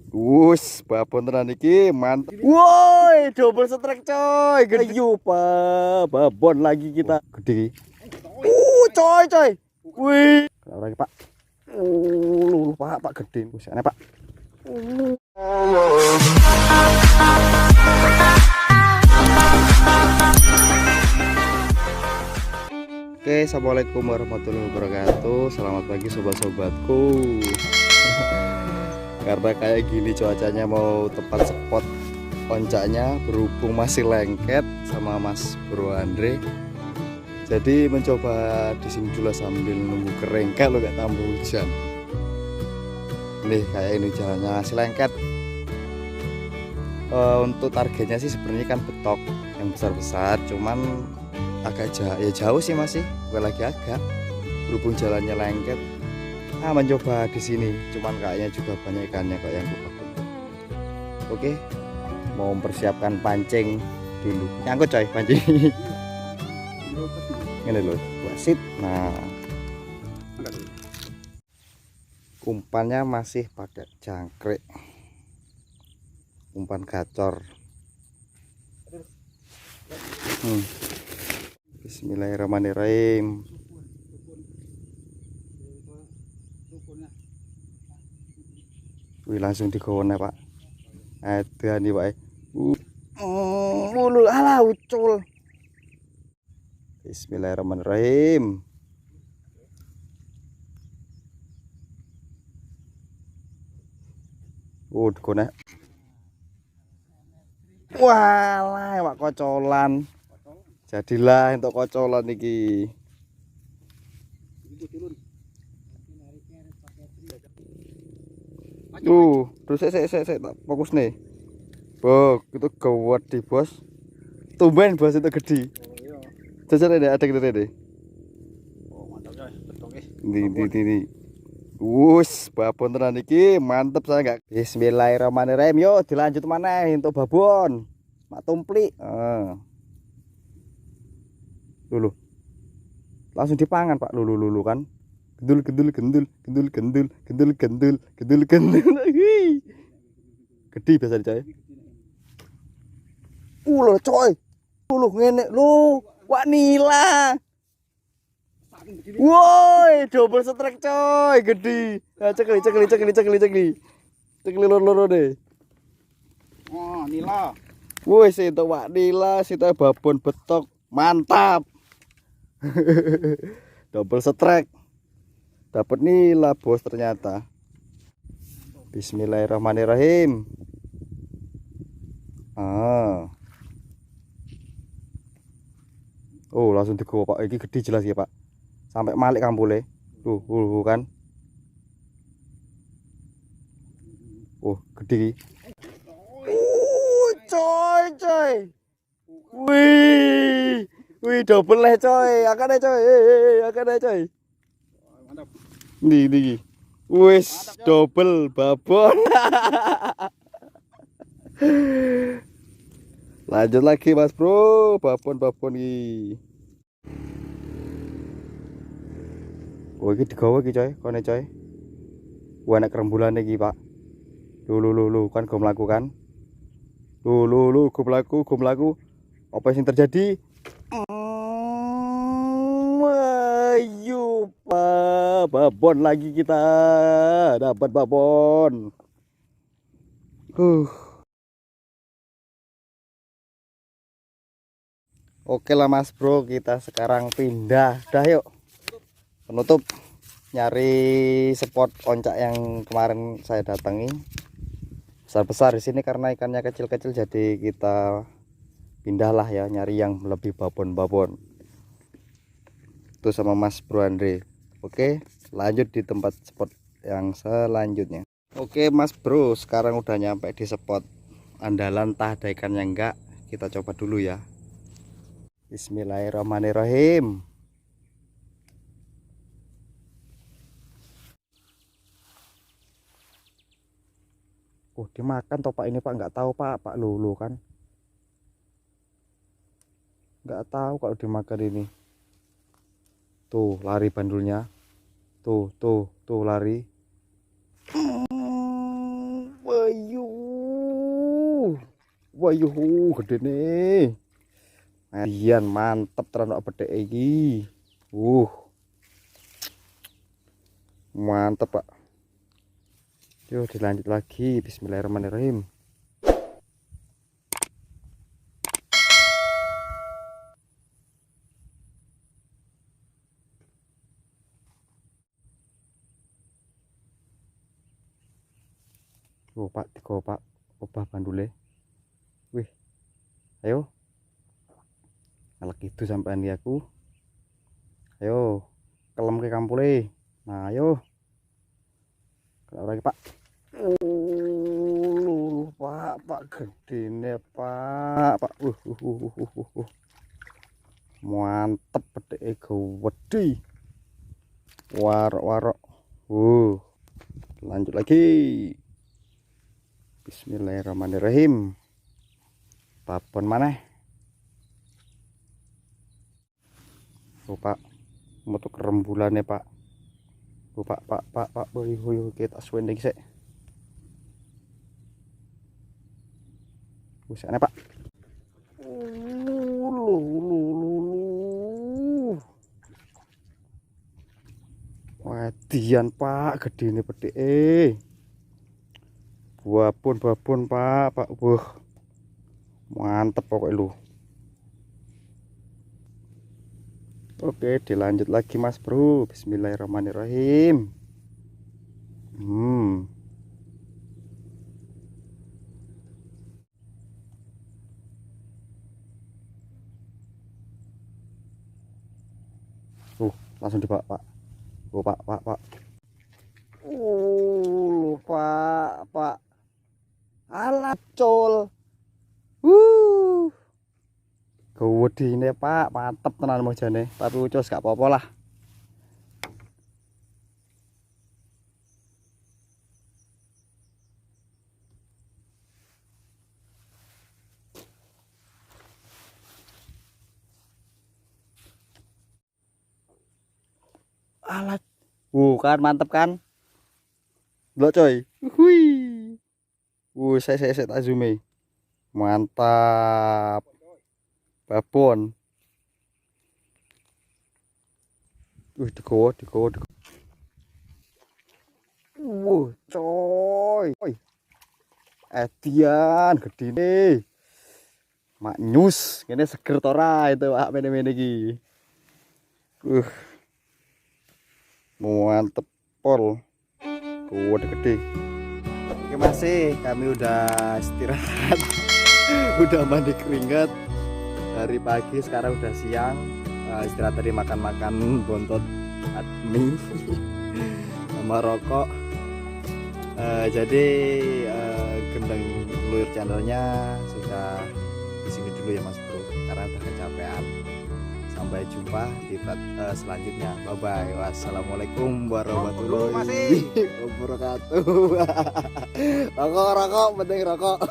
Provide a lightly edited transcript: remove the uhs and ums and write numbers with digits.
Wus, babon tenan iki, mantep. Woi, double strike coy. Gede pak, babon lagi kita. Gede. Coy. Wih. Kenapa lagi pak? Pak gede. Wis aneh pak. Oke, assalamualaikum warahmatullahi wabarakatuh. Selamat pagi sobat-sobatku. Karena kayak gini cuacanya mau tepat spot oncaknya, berhubung masih lengket sama Mas Bro Andre. Jadi mencoba di sini dulu sambil nunggu kering kalau nggak tambah hujan. Nih kayak ini jalannya masih lengket. Untuk targetnya sih sebenarnya kan betok yang besar-besar, cuman agak jauh sih masih, bukan lagi agak. Berhubung jalannya lengket. Mencoba di sini, cuman kayaknya juga banyak ikannya kok yang kupak. Oke, mau mempersiapkan pancing dulu. Nyangkut coy pancing. Ini loh, wasit. Nah, umpannya masih pakai jangkrik, umpan gacor. Bismillahirrahmanirrahim. Wih, langsung digowo pak. Ada nih pak. Mulu ala ucul. Bismillahirrahmanirrahim. Dikone. Walah, pak kocolan. Jadilah untuk kocolan iki. Terus saya tak fokus nih. Itu gawat di bos. Tumben bos itu gede. Jajan ada gede deh. Mantap coy, betok ini. Wus, babon tenan iki, mantep saya enggak. Bismillahirrahmanirrahim. Yo, dilanjut mana untuk babon. Mak tumpli. Lulu. Langsung dipangan, Pak. Lulu kan. Gendul. Gede biasa coy. Lho coy. Lulu ngene lu. Wak nila. Woi, double strike coy, gede. Nah, cekli. Cekli loro deh. Oh, nila. Woi, situ wak nila, situ babon betok. Mantap. Double strike. Dapat nila bos ternyata. Bismillahirrahmanirrahim. Langsung digowo pak. Ini gede jelas ya pak. Sampai malik kampule. Kan. Gede. Coy. Wih, double lah coy. Akan coy. Mantap. Nih. Wis, double babon. Lanjut lagi Mas Bro, babon iki. Iki digawa iki coy, kone coy. Enak kerembulan iki, Pak. Lu kan go mlaku kan. Lu go mlaku. Apa yang terjadi? Ayo, Pak. Babon lagi kita. Dapat babon. Oke lah Mas Bro, kita sekarang pindah. Dah yuk. Penutup nyari spot oncak yang kemarin saya datangi. Besar-besar di sini karena ikannya kecil-kecil, jadi kita pindahlah ya nyari yang lebih babon. Itu sama Mas Bro Andre. Oke, lanjut di tempat spot yang selanjutnya. Oke Mas Bro, sekarang udah nyampe di spot andalan, entah ada ikannya enggak. Kita coba dulu ya. Bismillahirrahmanirrahim. Dimakan toh Pak ini Pak, nggak tahu Pak Lulu kan. Nggak tahu kalau dimakan ini. Tuh lari bandulnya. Tuh lari. Wah gede nih. Ayan mantep tenan bedek iki. Mantep, Pak. Yuk dilanjut lagi. Bismillahirrahmanirrahim. Oh, Pak, tiga Pak. Obah bandule. Wih. Ayo. Ngelek itu sampean di aku. Ayo. Kelem ke kampule. Nah, ayo. Kalau lagi, Pak. Pak gedene, Pak. Pak. Mantep bedeke gede. Warok-warok. Lanjut lagi. Bismillahirrahmanirrahim. Babon mana? Pak, metu kerembulane, Pak. Pak, kita suwene iki sik. Wis ana, Pak. Wadian, Pak, gedene bedheke. Babon, Pak. Mantep pokoknya lu. Oke, dilanjut lagi Mas Bro. Bismillahirrahmanirrahim. Langsung di Pak. Pak. Pak. Alat col. Gedine, Pak, mantep tenan mojane. Tapi ucus gak apa-apa lah. Alat. Kan mantep kan? Delok coy. Saya tak zoom. Mantap. Babon. Digowo. Coy. Edian gedine. Maknyus, ngene seger to ora itu Pak mene-mene iki. Mantep pol. Gede. Oke masih kami udah istirahat. Udah mandi keringat dari pagi, sekarang udah siang. Istirahat tadi makan bontot mie sama rokok. Jadi Gendeng Lur channelnya sudah di sini dulu ya Mas Bro, karena udah kecapean. Sampai jumpa di selanjutnya. Bye bye. Wassalamualaikum warahmatullahi wabarakatuh. Rokok penting rokok.